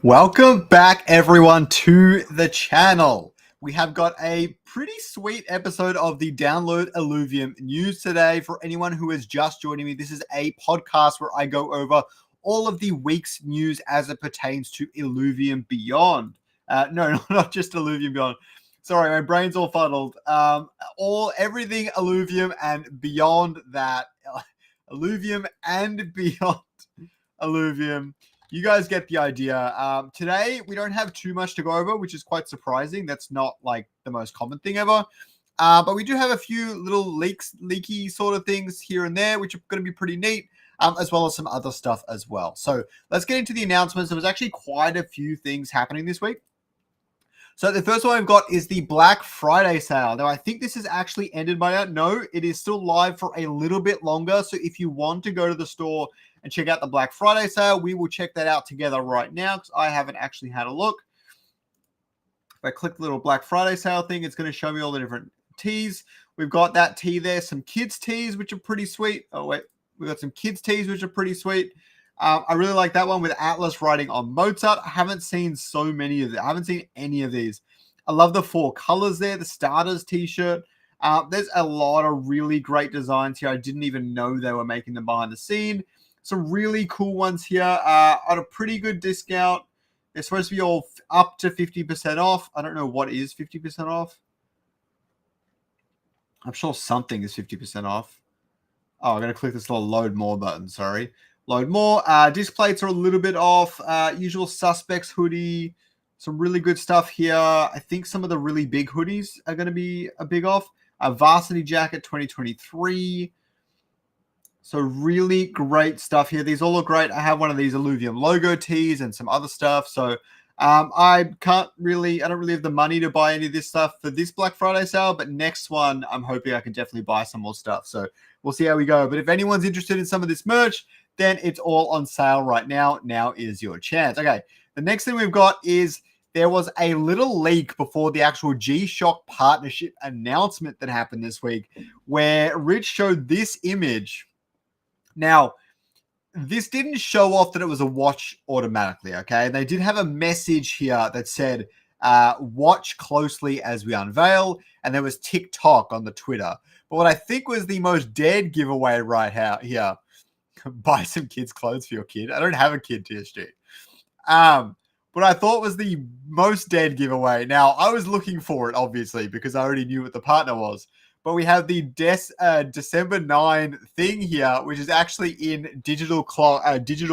Welcome back, everyone, to the channel. We have got a pretty sweet episode of the Download Illuvium news today. For anyone who is just joining me, this is a podcast where I go over all of the week's news as it pertains to Illuvium Beyond. No, not just Illuvium Beyond. Sorry, my brain's all fuddled. Everything Illuvium and beyond that. Illuvium and beyond Illuvium. You guys get the idea. Today, we don't have too much to go over, which is quite surprising. That's not like the most common thing ever. But we do have a few little leaky sort of things here and there, which are going to be pretty neat, as well as some other stuff as well. So let's get into the announcements. There was actually quite a few things happening this week. So the first one I've got is the Black Friday sale. Now, I think this has actually ended by now. No, it is still live for a little bit longer. So if you want to go to the store and check out the Black Friday sale, we will check that out together right now because I haven't actually had a look. If I click the little Black Friday sale thing, it's going to show me all the different tees. We've got that tee there, some kids tees, which are pretty sweet. Oh, wait, we've got some kids tees, which are pretty sweet. I really like that one with Atlas riding on Mozart. I haven't seen so many of them. I haven't seen any of these. I love the four colors there, the starters t-shirt. There's a lot of really great designs here. I didn't even know they were making them behind the scene. Some really cool ones here at a pretty good discount. They're supposed to be all up to 50% off. I don't know what is 50% off. I'm sure something is 50% off. Oh, I'm going to click this little load more button. Sorry. Load more. Disc plates are a little bit off. Usual Suspects hoodie. Some really good stuff here. I think some of the really big hoodies are going to be a big off. Varsity Jacket 2023. So really great stuff here. These all look great. I have one of these Illuvium logo tees and some other stuff. So I don't really have the money to buy any of this stuff for this Black Friday sale, but next one, I'm hoping I can definitely buy some more stuff. So we'll see how we go. But if anyone's interested in some of this merch, then it's all on sale right now. Now is your chance. Okay, the next thing we've got is there was a little leak before the actual G-Shock partnership announcement that happened this week where Rich showed this image. Now, this didn't show off that it was a watch automatically, okay? They did have a message here that said, watch closely as we unveil, and there was TikTok on the Twitter. But what I think was the most dead giveaway right here, buy some kids' clothes for your kid. I don't have a kid, TSG. But I thought was the most dead giveaway. Now, I was looking for it, obviously, because I already knew what the partner was. But we have the December 9 thing here, which is actually in digital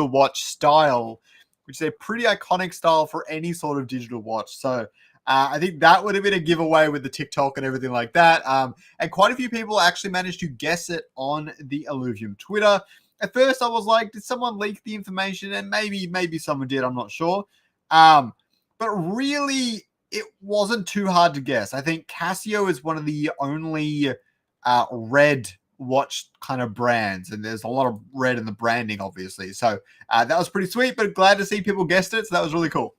watch style, which is a pretty iconic style for any sort of digital watch. So I think that would have been a giveaway with the TikTok and everything like that. And quite a few people actually managed to guess it on the Illuvium Twitter. At first, I was like, did someone leak the information? And maybe someone did. I'm not sure. But really, it wasn't too hard to guess. I think Casio is one of the only red watch kind of brands, and there's a lot of red in the branding, obviously. So that was pretty sweet, but glad to see people guessed it. So that was really cool.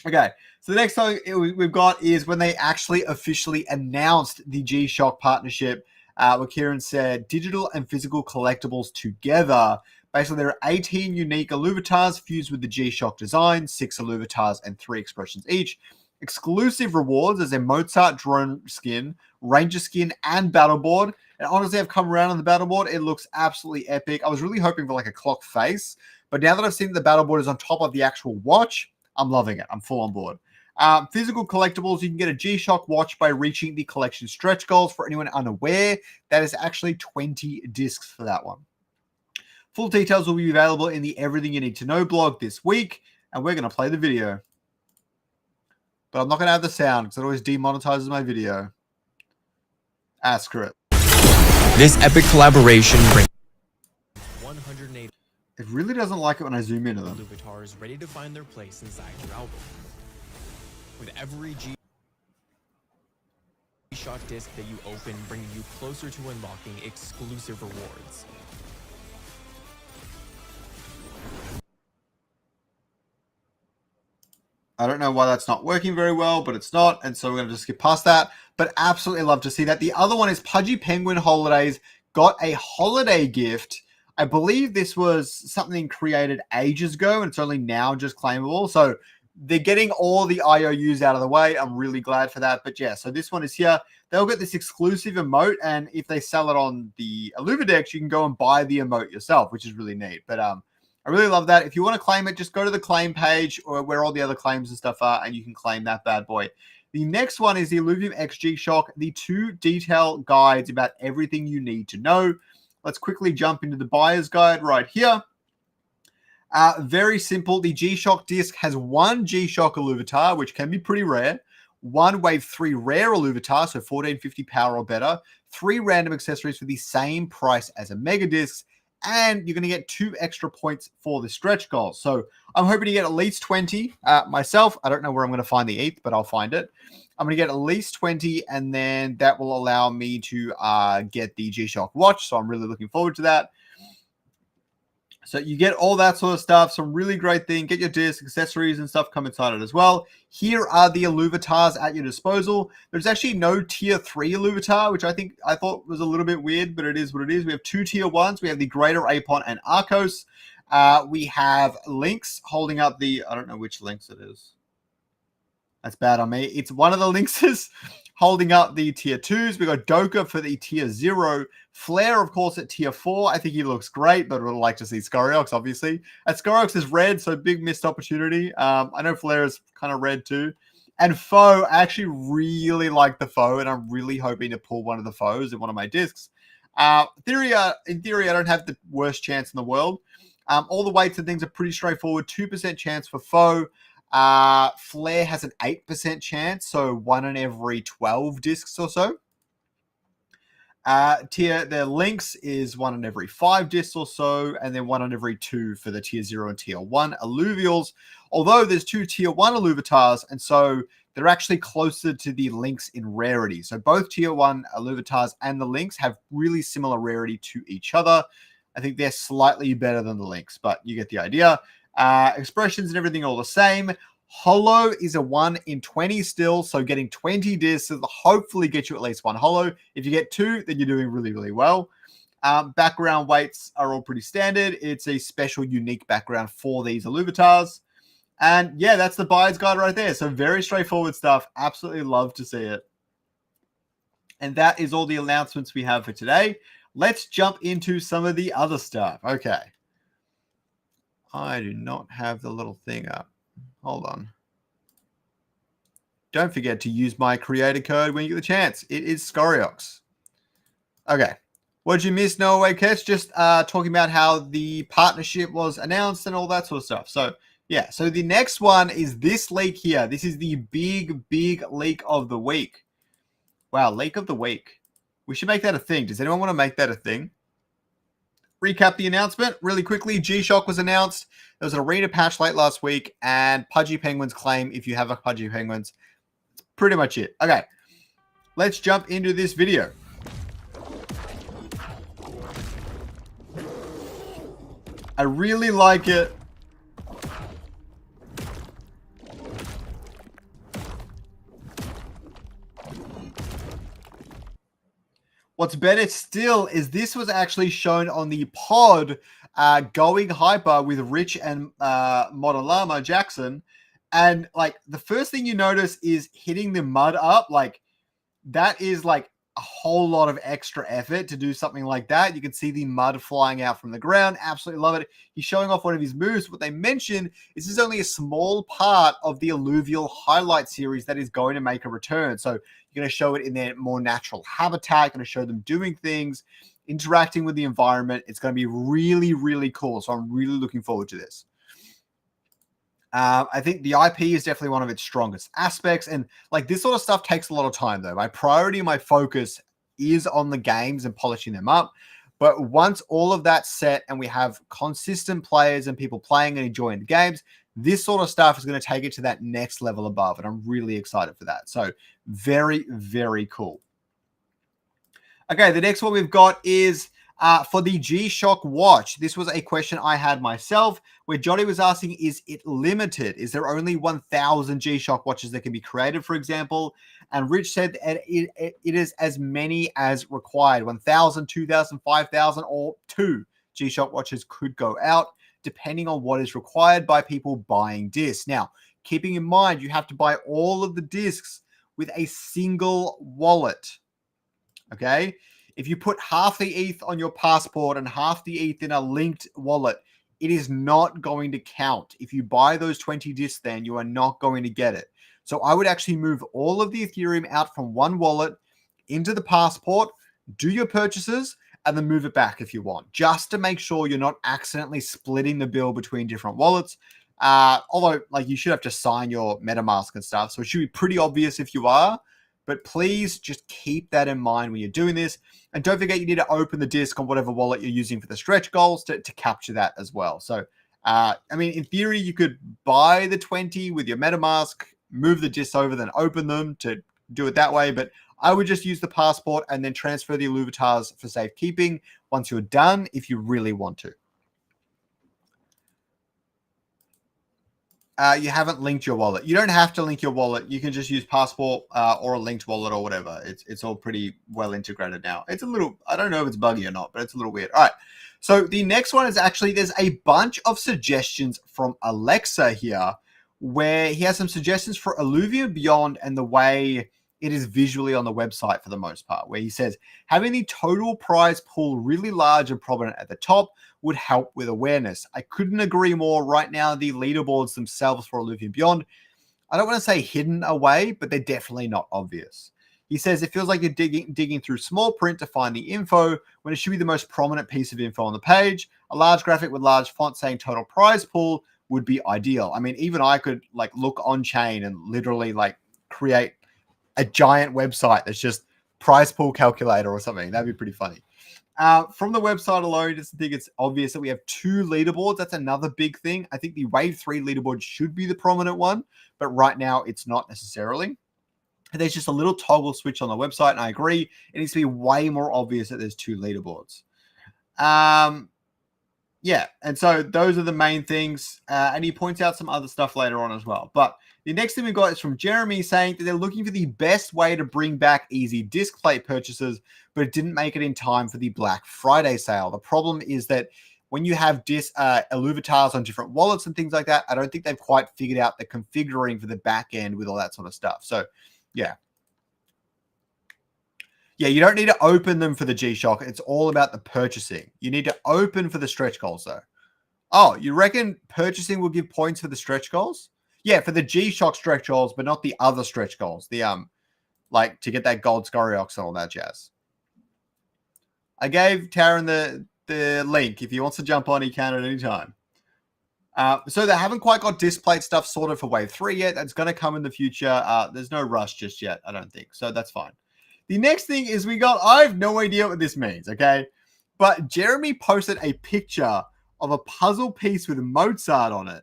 Okay, so the next thing we've got is when they actually officially announced the G-Shock partnership, where Kieran said digital and physical collectibles together. Basically, there are 18 unique Illuvatars fused with the G-Shock design, 6 Illuvatars and 3 expressions each. Exclusive rewards as a Mozart drone skin, Ranger skin, and battleboard. And honestly, I've come around on the battleboard. It looks absolutely epic. I was really hoping for like a clock face, but now that I've seen that the battleboard is on top of the actual watch, I'm loving it. I'm full on board. Physical collectibles, you can get a G-Shock watch by reaching the collection stretch goals. For anyone unaware, that is actually 20 discs for that one. Full details will be available in the Everything You Need to Know blog this week, and we're going to play the video. But I'm not going to have the sound because it always demonetizes my video. Screw it. This epic collaboration brings 180. It really doesn't like it when I zoom into them. Illuvatars ready to find their place inside your album. With every G-Shock disc that you open, bringing you closer to unlocking exclusive rewards. I don't know why that's not working very well, but it's not, and so we're going to just skip past that. But absolutely love to see that. The other one is Pudgy Penguin Holidays got a holiday gift. I believe this was something created ages ago, and it's only now just claimable. So they're getting all the IOUs out of the way. I'm really glad for that. But yeah, so this one is here. They'll get this exclusive emote, and if they sell it on the Illuvidex, you can go and buy the emote yourself, which is really neat. But I really love that. If you want to claim it, just go to the claim page or where all the other claims and stuff are, and you can claim that bad boy. The next one is the Illuvium X G-Shock, the 2 detailed guides about everything you need to know. Let's quickly jump into the buyer's guide right here. Very simple. The G-Shock disc has 1 G-Shock Illuvitar, which can be pretty rare. 1 Wave 3 rare Illuvitar, so 1450 power or better. 3 random accessories for the same price as a Mega Disc. And you're going to get 2 extra points for the stretch goal. So I'm hoping to get at least 20 myself. I don't know where I'm going to find the 8th, but I'll find it. I'm going to get at least 20, and then that will allow me to get the G-Shock watch. So I'm really looking forward to that. So you get all that sort of stuff. Some really great thing. Get your disc, accessories, and stuff come inside it as well. Here are the Illuvitars at your disposal. There's actually no tier 3 Illuvitar, which I thought was a little bit weird, but it is what it is. We have 2 tier 1s. We have the Greater Apon and Arcos. We have Lynx holding up the, I don't know which Lynx it is. That's bad on me. It's one of the Lynxes holding up the tier 2s. We got Doka for the tier 0. Flare, of course, at tier 4. I think he looks great, but I would like to see Scoriox, obviously. Scoriox is red, so big missed opportunity. I know Flare is kind of red too. And Foe, I actually really like the Foe, and I'm really hoping to pull one of the Foes in one of my discs. In theory, I don't have the worst chance in the world. All the weights and things are pretty straightforward. 2% chance for Foe. Flare has an 8% chance, so 1 in every 12 discs or so. The Lynx is 1 in every 5 discs or so, and then 1 in every 2 for the tier 0 and tier 1 Alluvials. Although there's 2 tier 1 Illuvitars, and so they're actually closer to the Lynx in rarity. So both tier 1 Illuvitars and the Lynx have really similar rarity to each other. I think they're slightly better than the Lynx, but you get the idea. Expressions and everything all the same. Holo is a 1 in 20 still, so getting 20 discs will hopefully get you at least 1 holo. If you get 2, then you're doing really, really well. Background weights are all pretty standard. It's a special, unique background for these Illuvitars. And yeah, that's the buyer's guide right there. So very straightforward stuff. Absolutely love to see it. And that is all the announcements we have for today. Let's jump into some of the other stuff. Okay. I do not have the little thing up. Hold on. Don't forget to use my creator code when you get the chance. It is Scoriox. Okay. What did you miss, No Way Catch? Just talking about how the partnership was announced and all that sort of stuff. So, yeah. So the next one is this leak here. This is the big leak of the week. Wow, leak of the week. We should make that a thing. Does anyone want to make that a thing? Recap the announcement really quickly. G-Shock was announced. There was an arena patch late last week, and Pudgy Penguins claim if you have a Pudgy Penguins. That's pretty much it. Okay, let's jump into this video. I really like it. What's better still is this was actually shown on the pod going hyper with Rich and Modern Llama Jackson. And like the first thing you notice is hitting the mud up. Like that is like a whole lot of extra effort to do something like that. You can see the mud flying out from the ground. Absolutely love it. He's showing off one of his moves. What they mention is this is only a small part of the alluvial highlight series that is going to make a return. So you're going to show it in their more natural habitat, going to show them doing things, interacting with the environment. It's going to be really, really cool. So I'm really looking forward to this. I think the IP is definitely one of its strongest aspects. And like this sort of stuff takes a lot of time though. My priority, my focus is on the games and polishing them up. But once all of that's set and we have consistent players and people playing and enjoying the games, this sort of stuff is going to take it to that next level above. And I'm really excited for that. So very, very cool. Okay, the next one we've got is for the G-Shock watch. This was a question I had myself where Johnny was asking, is it limited? Is there only 1,000 G-Shock watches that can be created, for example? And Rich said it is as many as required. 1,000, 2,000, 5,000, or 2 G-Shock watches could go out depending on what is required by people buying discs. Now, keeping in mind you have to buy all of the discs with a single wallet. Okay? If you put half the ETH on your passport and half the ETH in a linked wallet, it is not going to count. If you buy those 20 discs, then you are not going to get it. So I would actually move all of the Ethereum out from one wallet into the passport, do your purchases, and then move it back if you want, just to make sure you're not accidentally splitting the bill between different wallets. Although, like, you should have to sign your MetaMask and stuff, so it should be pretty obvious if you are. But please just keep that in mind when you're doing this. And don't forget, you need to open the disk on whatever wallet you're using for the stretch goals to capture that as well. So, I mean, in theory, you could buy the 20 with your MetaMask, move the discs over, then open them to do it that way. But I would just use the passport and then transfer the Illuvitas for safekeeping once you're done, if you really want to. You haven't linked your wallet. You don't have to link your wallet. You can just use passport or a linked wallet or whatever. It's all pretty well integrated now. It's a little, I don't know if it's buggy or not, but it's a little weird. All right. So the next one is actually, there's a bunch of suggestions from Alexa here, where he has some suggestions for Illuvium Beyond and the way it is visually on the website for the most part, where he says having the total prize pool really large and prominent at the top would help with awareness. I couldn't agree more. Right now, the leaderboards themselves for Illuvium Beyond, I don't want to say hidden away, but they're definitely not obvious. He says it feels like you're digging through small print to find the info when it should be the most prominent piece of info on the page. A large graphic with large font saying total prize pool would be ideal. I mean, even I could like look on chain and literally like create a giant website that's just prize pool calculator or something. That'd be pretty funny. From the website alone, I just think it's obvious that we have 2 leaderboards. That's another big thing. I think the Wave 3 leaderboard should be the prominent one, but right now it's not necessarily. And there's just a little toggle switch on the website, and I agree. It needs to be way more obvious that there's 2 leaderboards. Yeah, and so those are the main things. And he points out some other stuff later on as well. But the next thing we got is from Jeremy saying that they're looking for the best way to bring back easy disc plate purchases, but it didn't make it in time for the Black Friday sale. The problem is that when you have Illuvitas on different wallets and things like that, I don't think they've quite figured out the configuring for the back end with all that sort of stuff. So, yeah. Yeah, you don't need to open them for the G-Shock. It's all about the purchasing. You need to open for the stretch goals, though. Oh, you reckon purchasing will give points for the stretch goals? Yeah, for the G-Shock stretch goals, but not the other stretch goals. The like to get that gold Scoriox and all that jazz. I gave Taryn the link. If he wants to jump on, he can at any time. So they haven't quite got disc plate stuff sorted for Wave 3 yet. That's going to come in the future. There's no rush just yet, I don't think. So that's fine. The next thing is I have no idea what this means, okay? But Jeremy posted a picture of a puzzle piece with Mozart on it.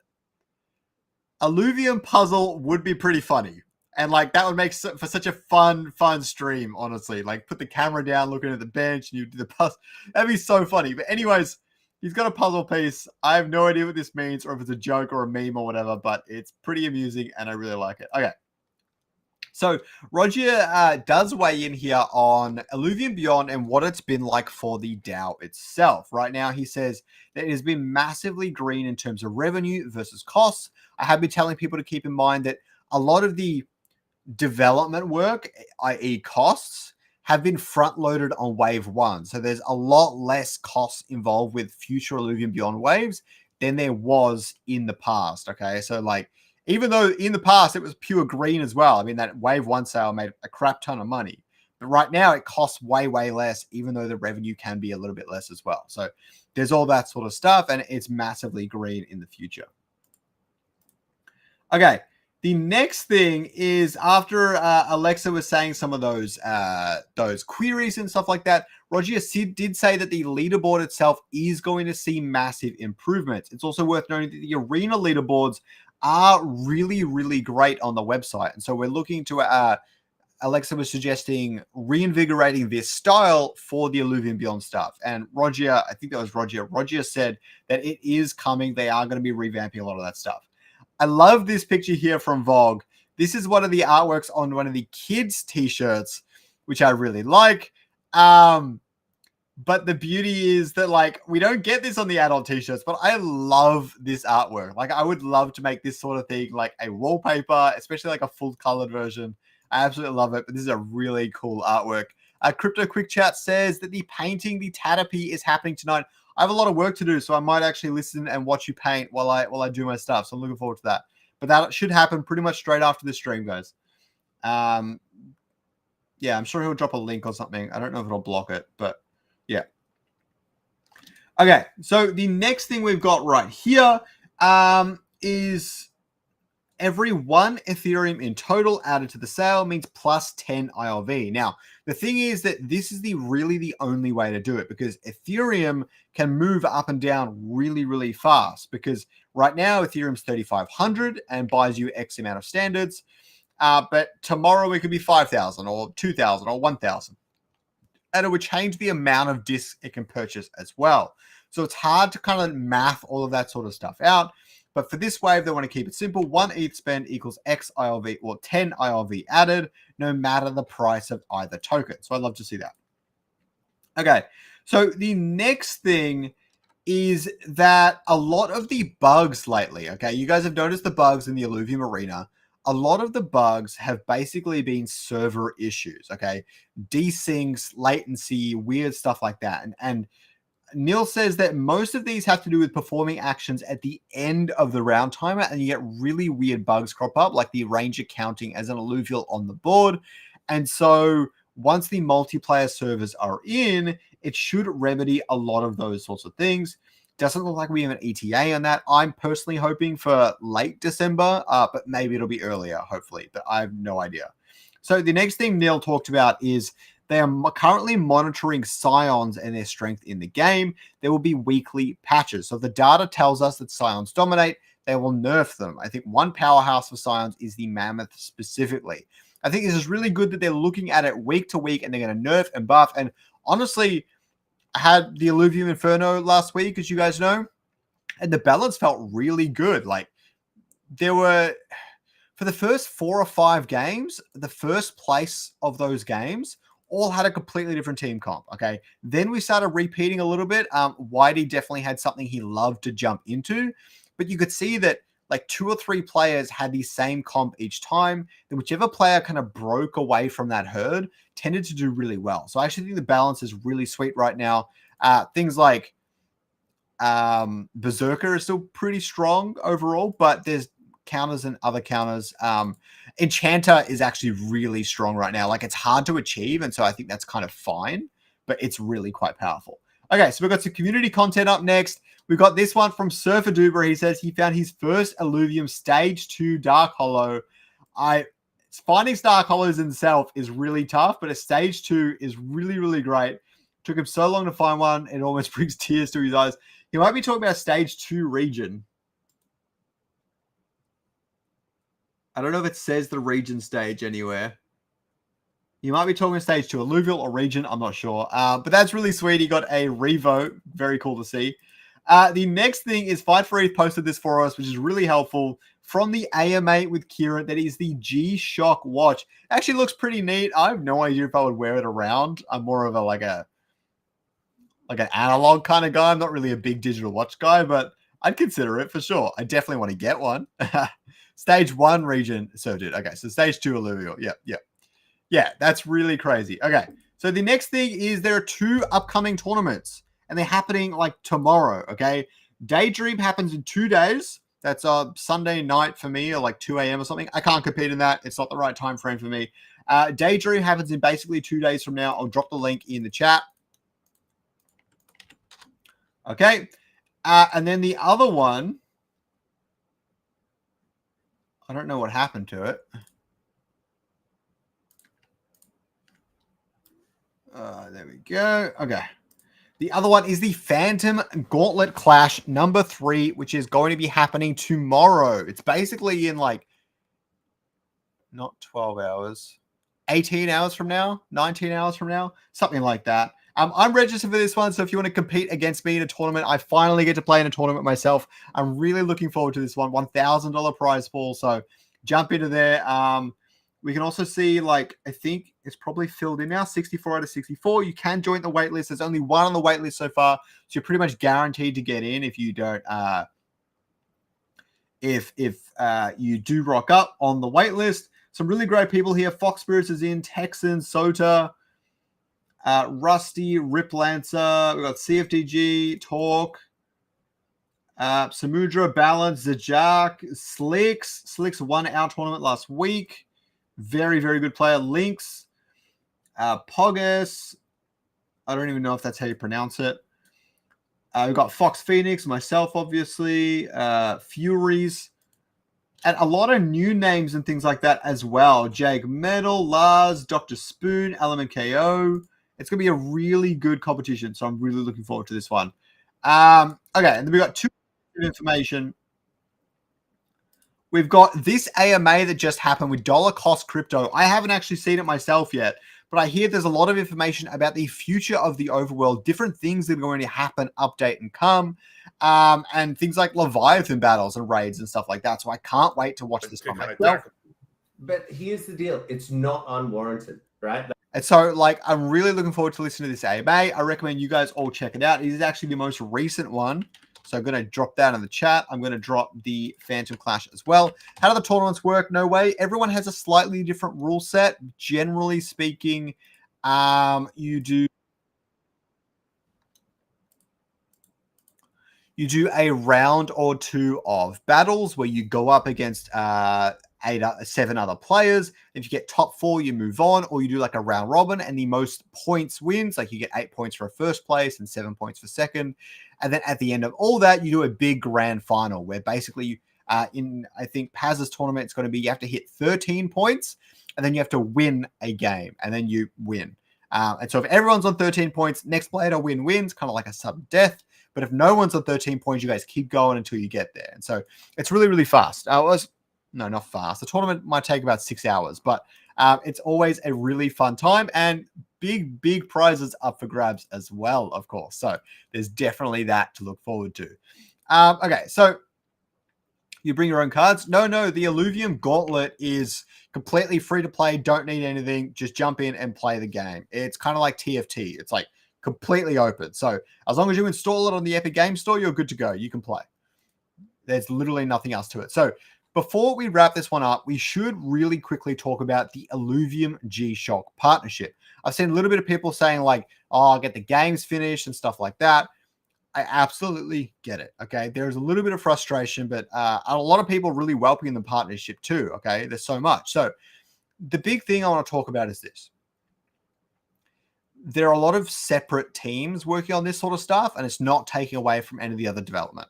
Illuvium puzzle would be pretty funny. And like that would make for such a fun stream, honestly. Like put the camera down, looking at the bench, and you do the puzzle. That'd be so funny. But anyways, he's got a puzzle piece. I have no idea what this means or if it's a joke or a meme or whatever, but it's pretty amusing and I really like it. Okay. So Roger does weigh in here on Illuvium Beyond and what it's been like for the DAO itself. Right now, he says that it has been massively green in terms of revenue versus costs. I have been telling people to keep in mind that a lot of the development work, i.e. costs, have been front-loaded on Wave 1. So there's a lot less costs involved with future Illuvium Beyond waves than there was in the past, okay? So like, even though in the past it was pure green as well. I mean, that Wave 1 sale made a crap ton of money. But right now it costs way, way less, even though the revenue can be a little bit less as well. So there's all that sort of stuff, and it's massively green in the future. Okay, the next thing is after Alexa was saying some of those queries and stuff like that, Roger did say that the leaderboard itself is going to see massive improvements. It's also worth noting that the arena leaderboards are really, really great on the website. And so we're looking to, Alexa was suggesting reinvigorating this style for the Illuvium Beyond stuff. And Roger, I think that was Roger said that it is coming. They are going to be revamping a lot of that stuff. I love this picture here from Vogue. This is one of the artworks on one of the kids' t-shirts, which I really like. But the beauty is that, like, we don't get this on the adult t-shirts, but I love this artwork. Like, I would love to make this sort of thing, like a wallpaper, especially like a full colored version. I absolutely love it, but this is a really cool artwork. Crypto Quick Chat says that the painting, the Tatapy, is happening tonight. I have a lot of work to do, so I might actually listen and watch you paint while I do my stuff. So I'm looking forward to that. But that should happen pretty much straight after the stream, guys. Yeah, I'm sure he'll drop a link or something. I don't know if it'll block it, but yeah. Okay, so the next thing we've got right here is every 1 Ethereum in total added to the sale means plus 10 ILV. Now, the thing is that this is really the only way to do it, because Ethereum can move up and down really, really fast, because right now Ethereum's 3,500 and buys you X amount of standards. But tomorrow it could be 5,000 or 2,000 or 1,000. And it would change the amount of discs it can purchase as well. So it's hard to kind of math all of that sort of stuff out. But for this wave, they want to keep it simple. 1 ETH spend equals X ILV, or 10 ILV added, no matter the price of either token. So I'd love to see that. Okay, so the next thing is that a lot of the bugs lately, okay, you guys have noticed the bugs in the Illuvium arena. A lot of the bugs have basically been server issues, okay? Desyncs, latency, weird stuff like that. And Neil says that most of these have to do with performing actions at the end of the round timer, and you get really weird bugs crop up, like the ranger counting as an alluvial on the board. And so once the multiplayer servers are in, it should remedy a lot of those sorts of things. Doesn't look like we have an ETA on that. I'm personally hoping for late December, but maybe it'll be earlier, hopefully. But I have no idea. So the next thing Neil talked about is they are currently monitoring Scions and their strength in the game. There will be weekly patches. So if the data tells us that Scions dominate, they will nerf them. I think one powerhouse for Scions is the Mammoth specifically. I think this is really good that they're looking at it week to week and they're going to nerf and buff. And honestly, I had the Illuvium Inferno last week, as you guys know, and the balance felt really good. Like, there were, for the first 4 or 5 games, the first place of those games all had a completely different team comp, okay? Then we started repeating a little bit. Whitey definitely had something he loved to jump into, but you could see that like 2 or 3 players had the same comp each time. Then whichever player kind of broke away from that herd tended to do really well. So I actually think the balance is really sweet right now. Things like Berserker is still pretty strong overall, but there's counters and other counters. Enchanter is actually really strong right now. Like, it's hard to achieve, and so I think that's kind of fine, but it's really quite powerful. Okay, so we've got some community content up next. We've got this one from Surfer Duber. He says he found his first Illuvium Stage 2 Dark Hollow. Finding Dark Hollows himself is really tough, but a Stage 2 is really, really great. Took him so long to find one, it almost brings tears to his eyes. He might be talking about Stage 2 region. I don't know if it says the region stage anywhere. You might be talking Stage 2 alluvial or region. I'm not sure. But that's really sweet. He got a revote. Very cool to see. The next thing is Fight for ETH posted this for us, which is really helpful. From the AMA with Kieran, that is the G-Shock watch. Actually looks pretty neat. I have no idea if I would wear it around. I'm more of an analog kind of guy. I'm not really a big digital watch guy, but I'd consider it for sure. I definitely want to get one. Stage 1 region. So, dude. Okay, so Stage 2 alluvial. Yep. Yeah, that's really crazy. Okay, so the next thing is there are 2 upcoming tournaments, and they're happening like tomorrow, okay? Daydream happens in 2 days. That's Sunday night for me, or like 2 a.m. or something. I can't compete in that. It's not the right time frame for me. Daydream happens in basically 2 days from now. I'll drop the link in the chat. Okay, and then the other one, I don't know what happened to it. There we go. Okay. The other one is the Phantom Gauntlet Clash number 3, which is going to be happening tomorrow. It's basically in like, not 12 hours, 18 hours from now, 19 hours from now, something like that. I'm registered for this one, so if you want to compete against me in a tournament, I finally get to play in a tournament myself. I'm really looking forward to this one. $1,000 prize pool, so jump into there. We can also see, like, I think it's probably filled in now, 64 out of 64. You can join the waitlist. There's only one on the waitlist so far, so you're pretty much guaranteed to get in if you don't. If you do rock up on the waitlist. Some really great people here. Fox Spirits is in, Texan, Sota, Rusty, Rip Lancer. We've got CFDG, Talk, Samudra, Balance, Zajak, Slicks. Slicks won our tournament last week. Very, very good player. Lynx, Pogus. I don't even know if that's how you pronounce it. We've got Fox Phoenix, myself, obviously, Furies, and a lot of new names and things like that as well. Jake Metal, Lars, Dr. Spoon, Element KO. It's going to be a really good competition, so I'm really looking forward to this one. Okay, and then we've got two pieces of information. We've got this AMA that just happened with Dollar Cost Crypto. I haven't actually seen it myself yet, but I hear there's a lot of information about the future of the overworld, different things that are going to happen, update, and come, and things like Leviathan battles and raids and stuff like that. So I can't wait to watch this one myself. But here's the deal. It's not unwarranted, right? And so, like, I'm really looking forward to listening to this AMA. I recommend you guys all check it out. It is actually the most recent one. So I'm going to drop that in the chat. I'm going to drop the Phantom Clash as well. How do the tournaments work? No way. Everyone has a slightly different rule set. Generally speaking, you do a round or two of battles where you go up against 7 other players. If you get top 4, you move on, or you do like a round robin, and the most points wins. Like you get 8 points for first place and 7 points for second. And then at the end of all that, you do a big grand final where basically in, I think, Paz's tournament, it's going to be you have to hit 13 points, and then you have to win a game, and then you win. And so if everyone's on 13 points, next player to win wins, kind of like a sudden death. But if no one's on 13 points, you guys keep going until you get there. And so it's really, really fast. No, not fast. The tournament might take about 6 hours, but it's always a really fun time, and big prizes up for grabs as well, of course. So there's definitely that to look forward to. Okay, so you bring your own cards. No, the Illuvium Gauntlet is completely free to play. Don't need anything. Just jump in and play the game. It's kind of like TFT. It's like completely open. So as long as you install it on the Epic Game Store, you're good to go. You can play. There's literally nothing else to it. So before we wrap this one up, we should really quickly talk about the Illuvium G-Shock partnership. I've seen a little bit of people saying like, oh, I'll get the games finished and stuff like that. I absolutely get it, okay? There's a little bit of frustration, but a lot of people really welcoming the partnership too, okay? There's so much. So the big thing I want to talk about is this. There are a lot of separate teams working on this sort of stuff, and it's not taking away from any of the other development.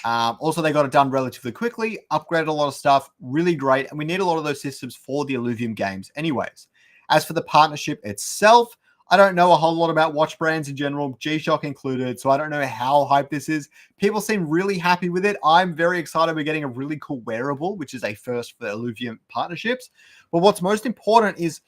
Also, they got it done relatively quickly, upgraded a lot of stuff, really great, and we need a lot of those systems for the Illuvium games anyways. As for the partnership itself, I don't know a whole lot about watch brands in general, G-Shock included, so I don't know how hype this is. People seem really happy with it. I'm very excited we're getting a really cool wearable, which is a first for Illuvium partnerships. But what's most important is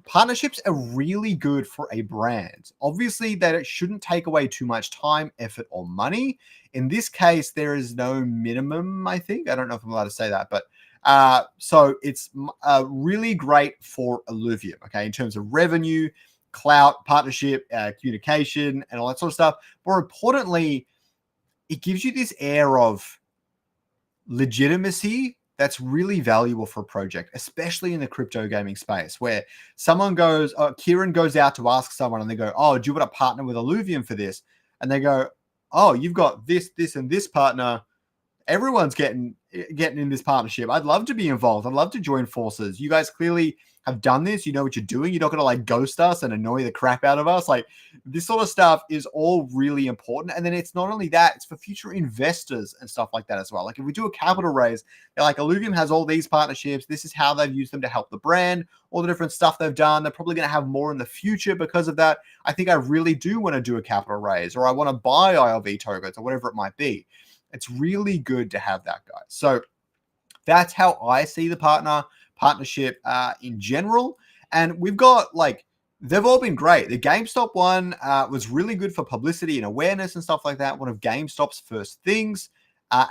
partnerships are really good for a brand. Obviously, that it shouldn't take away too much time, effort, or money. In this case, there is no minimum, I think. I don't know if I'm allowed to say that, but so it's really great for Illuvium, okay, in terms of revenue, clout, partnership, communication, and all that sort of stuff. More importantly, it gives you this air of legitimacy that's really valuable for a project, especially in the crypto gaming space, where someone goes, Kieran goes out to ask someone, and they go, oh, do you want to partner with Illuvium for this? And they go, oh, you've got this, and this partner. Everyone's getting in this partnership. I'd love to be involved. I'd love to join forces. You guys clearly have done this. You know what you're doing. You're not going to like ghost us and annoy the crap out of us. Like this sort of stuff is all really important. And then it's not only that, it's for future investors and stuff like that as well. Like if we do a capital raise, they're like Illuvium has all these partnerships. This is how they've used them to help the brand, all the different stuff they've done. They're probably going to have more in the future because of that. I think I really do want to do a capital raise, or I want to buy ILV tokens or whatever it might be. It's really good to have that, guys. So that's how I see the partnership in general. And we've got like, they've all been great. The GameStop one was really good for publicity and awareness and stuff like that. One of GameStop's first things.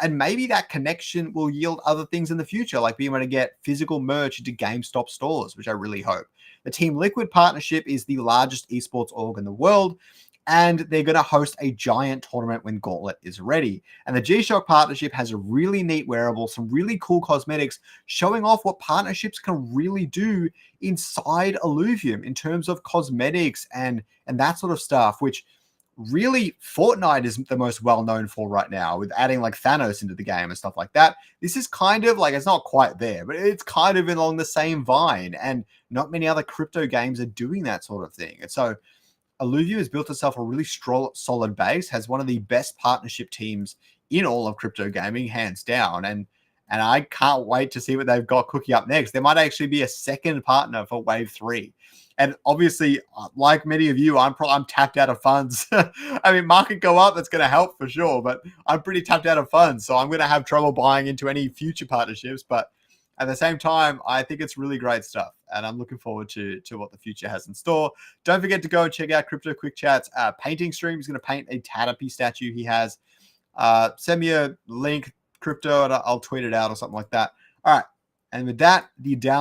And maybe that connection will yield other things in the future, like being able to get physical merch into GameStop stores, which I really hope. The Team Liquid partnership is the largest esports org in the world, and they're going to host a giant tournament when Gauntlet is ready. And the G-Shock partnership has a really neat wearable, some really cool cosmetics, showing off what partnerships can really do inside Illuvium in terms of cosmetics and that sort of stuff, which really Fortnite is the most well known for right now, with adding like Thanos into the game and stuff like that. This is kind of like, it's not quite there, but it's kind of along the same vine, and not many other crypto games are doing that sort of thing. And so Illuvium has built itself a really solid base, has one of the best partnership teams in all of crypto gaming, hands down. And I can't wait to see what they've got cooking up next. There might actually be a second partner for Wave 3. And obviously, like many of you, I'm tapped out of funds. I mean, market go up, that's going to help for sure, but I'm pretty tapped out of funds. So I'm going to have trouble buying into any future partnerships. But at the same time, I think it's really great stuff, and I'm looking forward to what the future has in store. Don't forget to go and check out Crypto Quick Chat's painting stream. He's going to paint a Tatapi statue he has. Send me a link, Crypto, and I'll tweet it out or something like that. All right. And with that, the down